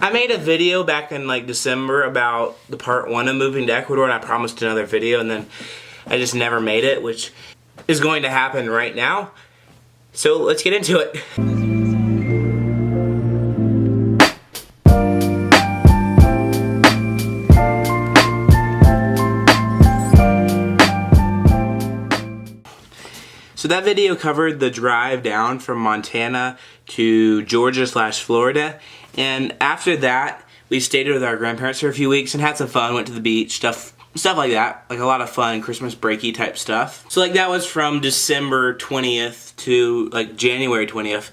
I made a video back in like December about the part 1 of moving to Ecuador, and I promised another video, and then I just never made it, which is going to happen right now. So let's get into it. So that video covered the drive down from Montana to Georgia/Florida, and after that we stayed with our grandparents for a few weeks and had some fun, went to the beach, stuff like that, like a lot of fun Christmas breaky type stuff. So like that was from December 20th to like January 20th,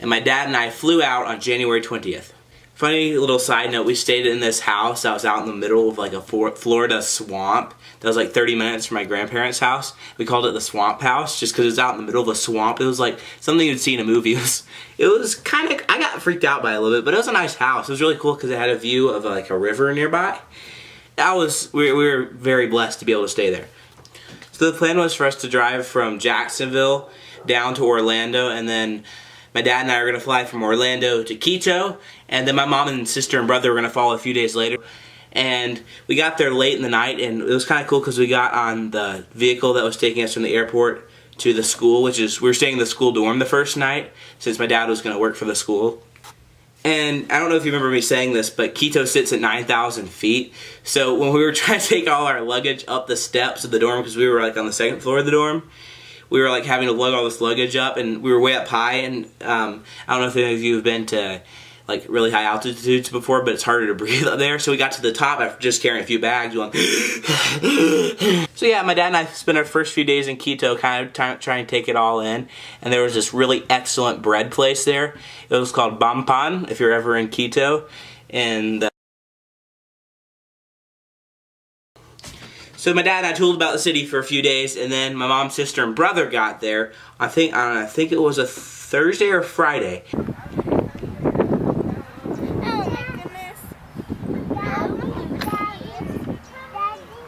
and my dad and I flew out on January 20th. Funny little side note, we stayed in this house that was out in the middle of like a Florida swamp. That was like 30 minutes from my grandparents' house. We called it the Swamp House just because it was out in the middle of a swamp. It was like something you'd see in a movie. It was kind of, I got freaked out by it a little bit, but it was a nice house. It was really cool because it had a view of like a river nearby. We were very blessed to be able to stay there. So the plan was for us to drive from Jacksonville down to Orlando, and then my dad and I are going to fly from Orlando to Quito, and then my mom and sister and brother were going to follow a few days later. And we got there late in the night, and it was kind of cool because we got on the vehicle that was taking us from the airport to the school, which is, we were staying in the school dorm the first night since my dad was going to work for the school. And I don't know if you remember me saying this, but Quito sits at 9,000 feet. So when we were trying to take all our luggage up the steps of the dorm, because we were like on the second floor of the dorm, we were like having to lug all this luggage up, and we were way up high, and I don't know if any of you have been to like really high altitudes before, but it's harder to breathe up there. So we got to the top after just carrying a few bags going So yeah, my dad and I spent our first few days in Quito kind of trying to take it all in, and there was this really excellent bread place there. It was called Bampan, if you're ever in Quito. And so my dad and I tooled about the city for a few days, and then my mom, sister, and brother got there. I think it was a Thursday or Friday.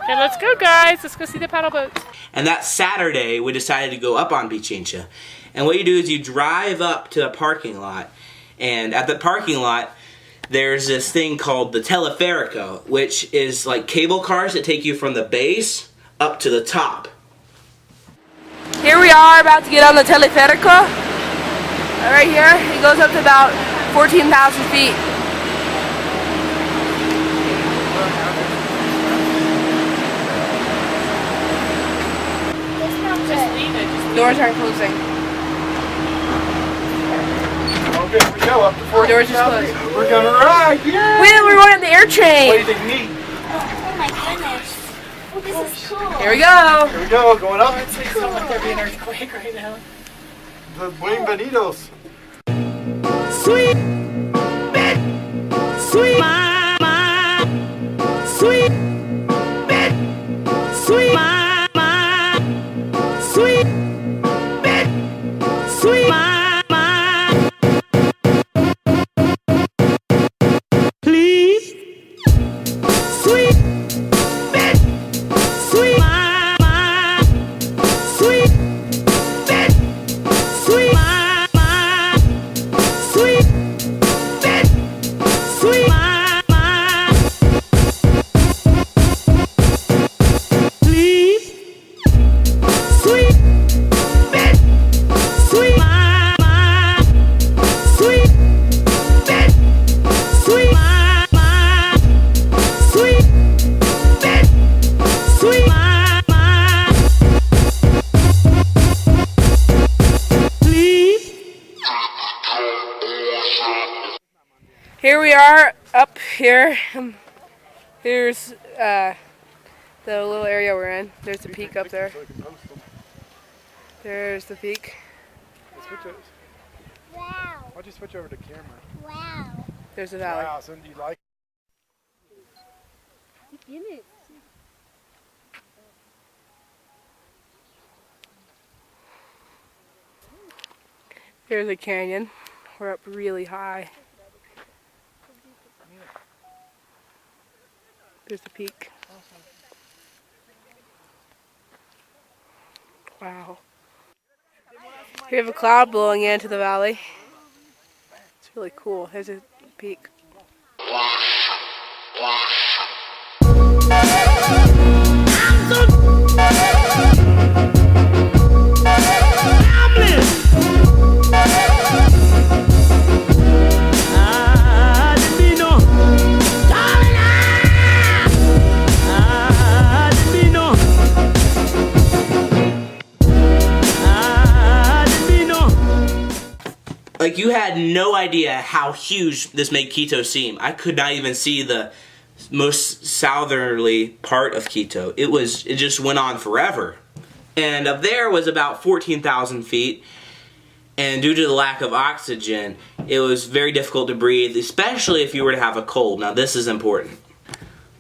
Okay, let's go, guys. Let's go see the paddle boats. And that Saturday, we decided to go up on Pichincha. And what you do is you drive up to a parking lot, and at the parking lot, there's this thing called the teleferico, which is like cable cars that take you from the base up to the top. Here we are about to get on the teleferico. Right here, it goes up to about 14,000 feet. Doors aren't closing. Okay, here we go up to 14,000. Doors just closed. We're gonna ride, yeah! We're going on the air train. What do you think neat? Oh my goodness. Oh, this is cool. Here we go. Here we go, going up. It's like someone like there'd be an earthquake right now. The Bienvenidos. Sweet, bit, sweet, mama, sweet, bit, sweet, mama, sweet, bit, sweet, mama. Please, sweet, bit, sweet, mama, sweet, bit, sweet, mama, sweet, bit, sweet, mama. Please, sweet, bit, sweet, mama, sweet, bit, sweet, mama, sweet, bit, sweet, mama. Please. Here we are up here. Here's the little area we're in. There's the peak up there. There's the peak. Wow. Why'd you switch over to camera? Wow. There's the valley. Wow, so do you like There's a canyon. We're up really high. There's the peak. Wow. We have a cloud blowing into the valley. It's really cool. There's a peak. I'm so gambling. I didn't mean no, darling. I didn't mean no. I didn't mean no. Like, you had no idea how huge this made Quito seem. I could not even see the most southerly part of Quito. It just went on forever. And up there was about 14,000 feet. And due to the lack of oxygen, it was very difficult to breathe, especially if you were to have a cold. Now, this is important.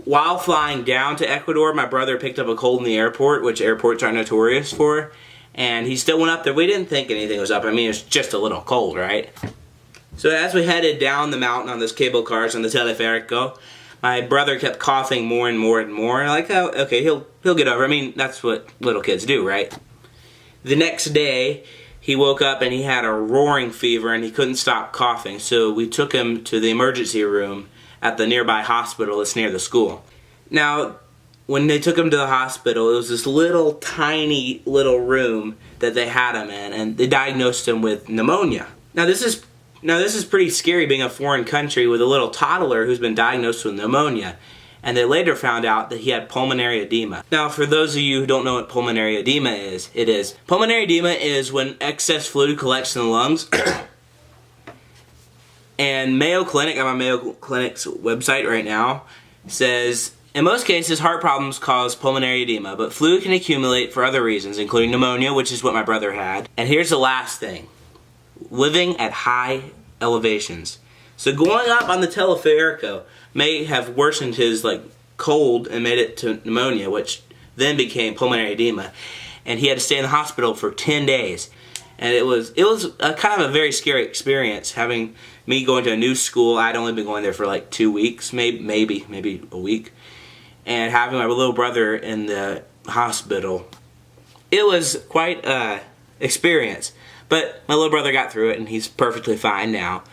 While flying down to Ecuador, my brother picked up a cold in the airport, which airports are notorious for. And he still went up there. We didn't think anything was up. I mean, it was just a little cold, right? So as we headed down the mountain on those cable cars on the teleférico, my brother kept coughing more and more and more. Like, oh, okay, he'll get over it. I mean, that's what little kids do, right? The next day, he woke up and he had a roaring fever and he couldn't stop coughing. So we took him to the emergency room at the nearby hospital that's near the school. Now, when they took him to the hospital, it was this little tiny little room that they had him in, and they diagnosed him with pneumonia. Now this is pretty scary, being a foreign country with a little toddler who's been diagnosed with pneumonia. And they later found out that he had pulmonary edema. Now, for those of you who don't know what pulmonary edema is, pulmonary edema is when excess fluid collects in the lungs. And Mayo Clinic, I'm on Mayo Clinic's website right now, says, in most cases, heart problems cause pulmonary edema, but fluid can accumulate for other reasons, including pneumonia, which is what my brother had. And here's the last thing. Living at high elevations. So going up on the teleférico may have worsened his cold and made it to pneumonia, which then became pulmonary edema. And he had to stay in the hospital for 10 days. And it was a kind of a very scary experience, having me going to a new school. I'd only been going there for like 2 weeks, maybe a week. And having my little brother in the hospital. It was quite an experience. But my little brother got through it and he's perfectly fine now.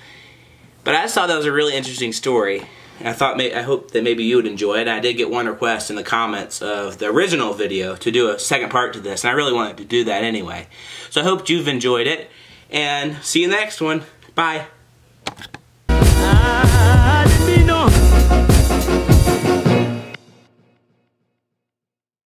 But I just thought that was a really interesting story. And I hope that maybe you would enjoy it. I did get one request in the comments of the original video to do a second part to this. And I really wanted to do that anyway. So I hope you've enjoyed it. And see you in the next one. Bye.